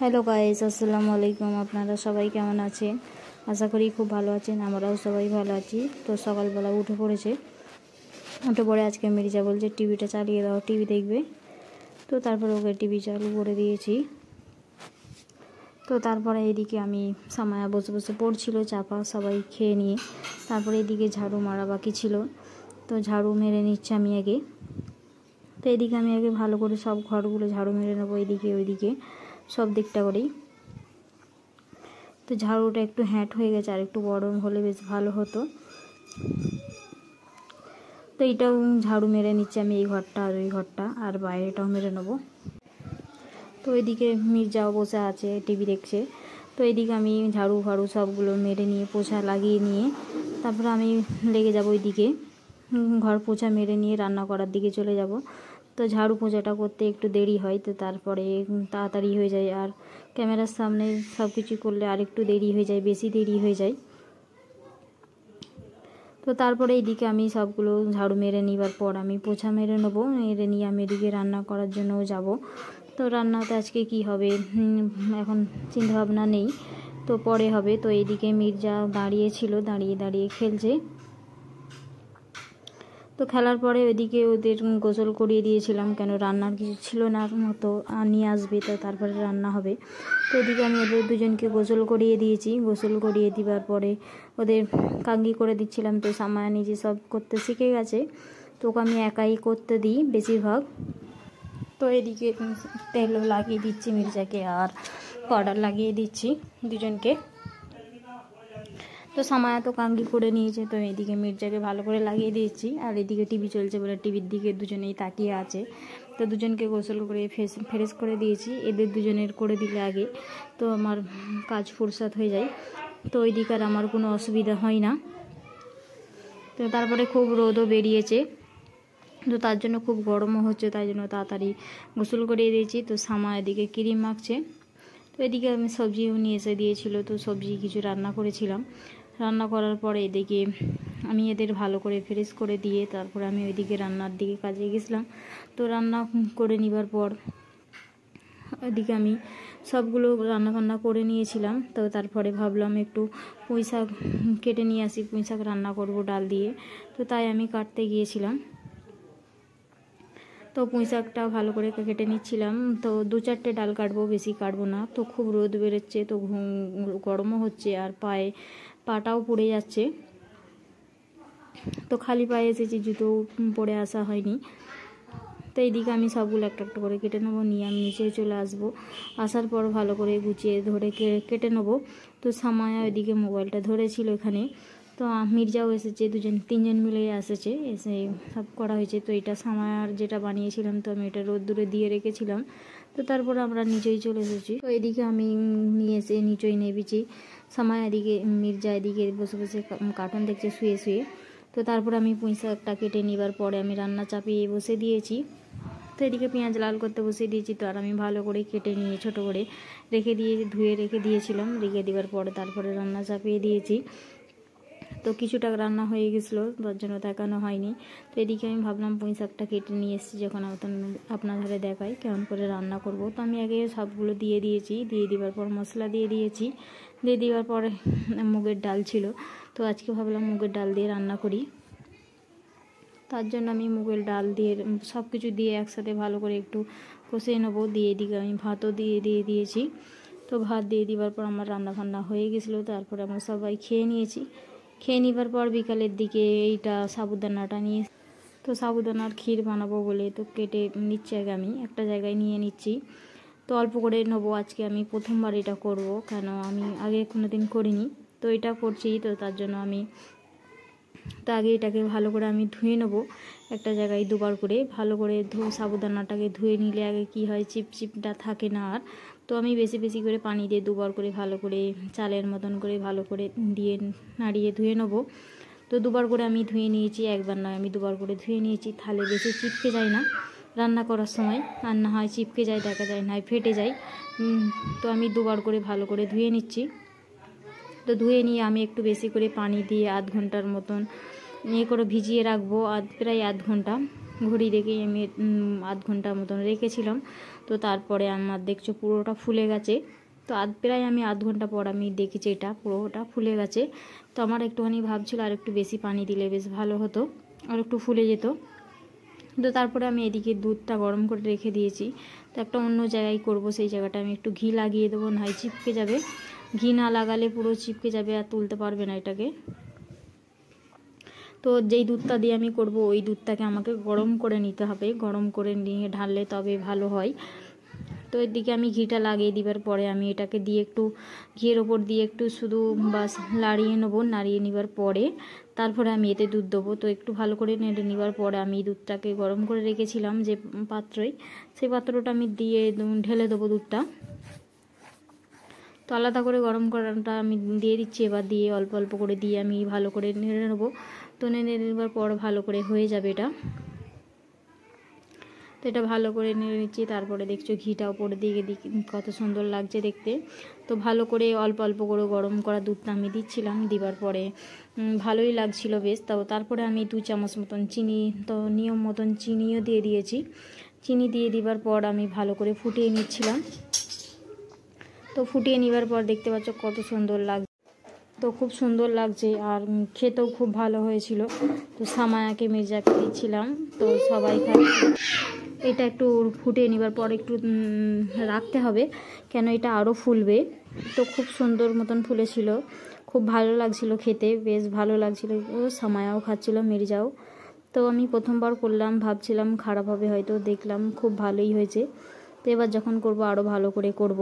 Hello guys, আসসালামু আলাইকুম। আপনারা সবাই কেমন আছেন? আশা করি খুব ভালো আছেন। আমরাও সবাই ভালো আছি। তো সকালবেলা উঠে পড়ে আজকে মির্জা বলছে টিভিটা চালিয়ে দাও, টিভি দেখবে। তো তারপরে ওকে টিভি চালু করে দিয়েছি। তো তারপরে এদিকে আমি সামায়া বসে বসে পড়ছিল চাপা, সবাই খেয়ে নিয়ে। তারপরে এদিকে ঝাড়ু মারা বাকি ছিল, তো ঝাড়ু মেরে নিচ্ছে আমি আগে। তো এদিকে আমি আগে ভালো করে সব ঘরগুলো ঝাড়ু মেরে নেবো, এদিকে ওইদিকে সব দিকটা করেই। তো ঝাড়ুটা একটু হ্যাট হয়ে গেছে, আর একটু বড় হলে বেশ ভালো হতো। তো এইটাও ঝাড়ু মেরে নিচ্ছি আমি, এই ঘরটা আর ওই ঘরটা, আর বাইরেটাও মেরে নেবো। তো এদিকে মির্জাও বসে আছে, টিভি দেখছে। তো এদিকে আমি ঝাড়ু ফাড়ু সবগুলো মেরে নিয়ে পোছা লাগিয়ে নিয়ে তারপরে আমি লেগে যাব ওইদিকে, ঘর পোছা মেরে নিয়ে রান্না করার দিকে চলে যাব। তো ঝাড়ু পোছাটা করতে একটু দেরি হয়, তো তারপরে তাড়াতাড়ি হয়ে যায়। আর ক্যামেরার সামনে সব কিছু করলে আর একটু দেরি হয়ে যায়, বেশি দেরি হয়ে যায়। তো তারপরে এইদিকে আমি সবগুলো ঝাড়ু মেরে নেবার পর আমি পোছা মেরে নেবো, মেরে নিয়ে আমি এদিকে রান্না করার জন্যও যাব। তো রান্নাতে আজকে কি হবে এখন চিন্তাভাবনা নেই, তো পরে হবে। তো এইদিকে মির্জা দাঁড়িয়ে খেলছে। তো খেলার পরে ওইদিকে ওদের গোসল করিয়ে দিয়েছিলাম, কেন রান্নার কিছু ছিল না মতো, নিয়ে আসবে তো তারপরে রান্না হবে। তো এদিকে আমি ওদের দুজনকে গোসল করিয়ে দিয়েছি। গোসল করিয়ে দেওয়ার পরে ওদের কাঙ্গি করে দিচ্ছিলাম। তো সামায়া নিজে সব করতে শিখে গেছে, তো ওকে আমি একাই করতে দিই বেশিরভাগ। তো এদিকে তেলও লাগিয়ে দিচ্ছি মির্জাকে, আর পাউডার লাগিয়ে দিচ্ছি দুজনকে। তো সামায়া তো কাঙ্গি করে নিয়েছে, তো এদিকে মির্জাকে ভালো করে লাগিয়ে দিয়েছি। আর এদিকে টিভি চলছে বলে টিভির দিকে দুজনেই তাকিয়ে আছে। তো দুজনকে গোসল করে ফ্রেশ করে দিয়েছি। এদের দুজনের করে দিলে আগে তো আমার কাজ ফুরসত হয়ে যায়, তো ওই দিকে আর আমার কোনো অসুবিধা হয় না। তো তারপরে খুব রোদও বেরিয়েছে, তো তার জন্য খুব গরমও হচ্ছে, তাই জন্য তাড়াতাড়ি গোসল করিয়ে দিয়েছি। তো সামায়া এদিকে ক্রিম মাখছে। তো এদিকে আমি সবজিও নিয়ে এসে দিয়েছিল, তো সবজি কিছু রান্না করেছিলাম। রান্না করার পরে এদিকে আমি এদের ভালো করে ফ্রেশ করে দিয়ে তারপরে আমি ওইদিকে রান্নার দিকে কাজে গেছিলাম। তো রান্না করে নেবার পর ওইদিকে আমি সবগুলো রান্না করে নিয়েছিলাম। তো তারপরে ভাবলাম একটু পুঁই শাক কেটে নিয়ে আসি, পুঁই শাক রান্না করবো ডাল দিয়ে। তো তাই আমি কাটতে গিয়েছিলাম। তো পুঁই শাকটা ভালো করে কেটে নিচ্ছিলাম। তো 2-4টে ডাল কাটবো, বেশি কাটবো না। তো খুব রোদ বেরোচ্ছে, তো গরমও হচ্ছে, আর পাটাও পুড়ে যাচ্ছে। তো খালি পায়ে এসেছি, জুতো পরে আসা হয়নি। তো এইদিকে আমি সবগুলো একটা একটা করে কেটে নেবো, নিয়ে আমি নিচে চলে আসবো। আসার পর ভালো করে গুছিয়ে ধরে কেটে নেবো। তো সামায়া ওইদিকে মোবাইলটা ধরেছিল এখানে। তো মির্জাও এসেছে, 2-3জন মিলে এসে সব করা হয়েছে। তো এটা সামায়ার যেটা বানিয়েছিলাম, তো আমি এটা রোদ্দুরে দিয়ে রেখেছিলাম। তো তারপর আমরা নিচেই চলে এসেছি। তো এদিকে আমি নিয়ে এসে নিচেই নেবেছি। সামায়া এদিকে, মির্জা এদিকে বসে বসে কার্টুন দেখছে শুয়ে। তো তারপর আমি পুঁই শাকটা কেটে নেবার পরে আমি রান্না চাপিয়ে বসে দিয়েছি। তো এদিকে পেঁয়াজ লাল করতে বসিয়ে দিয়েছি। তো আর আমি ভালো করে কেটে নিয়ে ছোটো করে ধুয়ে রেখে দিয়েছিলাম। রেখে দেওয়ার পরে তারপরে রান্না চাপিয়ে দিয়েছি। তো কিছুটা রান্না হয়ে গেছিলো, তার জন্য দেখানো হয়নি। তো এদিকে আমি ভাবলাম পুঁই শাকটা কেটে নিয়ে এসেছি যখন, আপনাদের দেখাই কেমন করে রান্না করব। তো আমি আগে সবগুলো দিয়ে দিয়েছি। দিয়ে দেওয়ার পর মশলা দিয়ে দিয়েছি। দিয়ে দেওয়ার পরে মুগের ডাল ছিল, তো আজকে ভাবলাম মুগের ডাল দিয়ে রান্না করি। তার জন্য আমি মুগের ডাল দিয়ে সব কিছু দিয়ে একসাথে ভালো করে একটু কষিয়ে নেবো। দিয়ে এদিকে আমি ভাতও দিয়ে দিয়েছি। তো ভাত দিয়ে দেওয়ার পর আমার রান্না হয়ে গেছিলো। তারপরে আমরা সবাই খেয়ে নিয়েছি। খেয়ে নেবার পর বিকালের দিকে এইটা সাবুদানাটা নিয়ে, তো সাবুদানার ক্ষীর বানাবো বলে তো কেটে নিচ্ছি আগে, আমি একটা জায়গায় নিয়ে নিচ্ছি। তো অল্প করে নেবো, আজকে আমি প্রথমবার এটা করব, কেন আমি আগে কোনো দিন করিনি। তো এটা করছি, তো তার জন্য আমি আগে এটাকে ভালো করে আমি ধুয়ে নেবো একটা জায়গায়, দুবার করে ভালো করে সাবুদানাটাকে ধুয়ে নিলে আগে কি হয়, চিপচিপটা থাকে না আর। তো আমি বেশি করে পানি দিয়ে দুবার করে ভালো করে চালের মতন করে ভালো করে দিয়ে নাড়িয়ে ধুয়ে নেবো। তো দুবার করে আমি ধুয়ে নিয়েছি, একবার নয় আমি দুবার করে ধুয়ে নিয়েছি। তাহলে বেশি চিপকে যায় না রান্না করার সময়, আর না হয় চিপকে যায়, দেখা যায় না ফেটে যায়। তো আমি দুবার করে ভালো করে ধুয়ে নিচ্ছি। তো ধুয়ে নিয়ে আমি একটু বেশি করে পানি দিয়ে আধ ঘন্টার মতন করে ভিজিয়ে রাখবো, প্রায় আধ ঘন্টা ঘড়ি দেখেই আমি আধ ঘন্টা মতন রেখেছিলাম। তো তারপরে আমার দেখছো পুরোটা ফুলে গেছে। তো প্রায় আমি আধ ঘন্টা পর আমি দেখেছি এটা পুরোটা ফুলে গেছে। তো আমার একটুখানি ভাবছিল আর একটু বেশি পানি দিলে বেশ ভালো হতো, আর একটু ফুলে যেত। তো তারপরে আমি এদিকে দুধটা গরম করে রেখে দিয়েছি। তো একটা অন্য জায়গায় করব, সেই জায়গাটা আমি একটু ঘি লাগিয়ে দেবো, নাই চিপকে যাবে। ঘি না লাগালে পুরো চিপকে যাবে আর তুলতে পারবে না এটাকে। তো যেই দুধটা দিয়ে আমি করব ওই দুধটাকে আমাকে গরম করে নিতে হবে, গরম করে নিয়ে ঢাললে তবে ভালো হয়। তো এদিকে আমি ঘিটা লাগিয়ে দিবার পরে আমি এটাকে দিয়ে একটু ঘিয়ের ওপর দিয়ে একটু শুধু বাস নাড়িয়ে নেবো। নাড়িয়ে নেবার পরে তারপরে আমি এতে দুধ দেবো। তো একটু ভালো করে নেড়ে নেবার পরে আমি দুধটাকে গরম করে রেখেছিলাম যে পাত্রই, সেই পাত্রটা আমি দিয়ে ঢেলে দেবো দুধটা। তো আলাদা করে গরম করাটা আমি দিয়ে দিচ্ছি। এবার দিয়ে অল্প অল্প করে দিয়ে আমি ভালো করে নেড়ে নেবো। তো নেড়ে নেবার পর ভালো করে হয়ে যাবে এটা। তো এটা ভালো করে নেড়ে নিচ্ছি। তারপরে দেখছো ঘিটা ওপরে দিকে কত সুন্দর লাগছে দেখতে। তো ভালো করে অল্প অল্প করে গরম করা দুধটা আমি দিচ্ছিলাম। দিবার পরে ভালোই লাগছিল বেশ। তারপরে আমি 2 চামচ মতন চিনি, তো নিয়ম মতন চিনিও দিয়ে দিয়েছি। চিনি দিয়ে দিবার পর আমি ভালো করে ফুটিয়ে নিচ্ছিলাম। তো ফুটিয়ে নেবার পর দেখতে পাচ্ছ কত সুন্দর লাগছে। তো খুব সুন্দর লাগছে আর খেতেও খুব ভালো হয়েছিল। তো সামায়াকে মির্জাকে দিচ্ছিলাম, তো সবাই খাচ্ছে। এটা একটু ফুটিয়ে নেবার পর একটু রাখতে হবে, কেন এটা আরও ফুলবে। তো খুব সুন্দর মতন ফুলেছিল, খুব ভালো লাগছিল খেতে, বেশ ভালো লাগছিল। সামায়াও খাচ্ছিল, মির্জাও। তো আমি প্রথমবার করলাম, ভাবছিলাম খারাপ হবে হয়তো, দেখলাম খুব ভালোই হয়েছে। তো এবার যখন করব আরও ভালো করে করব।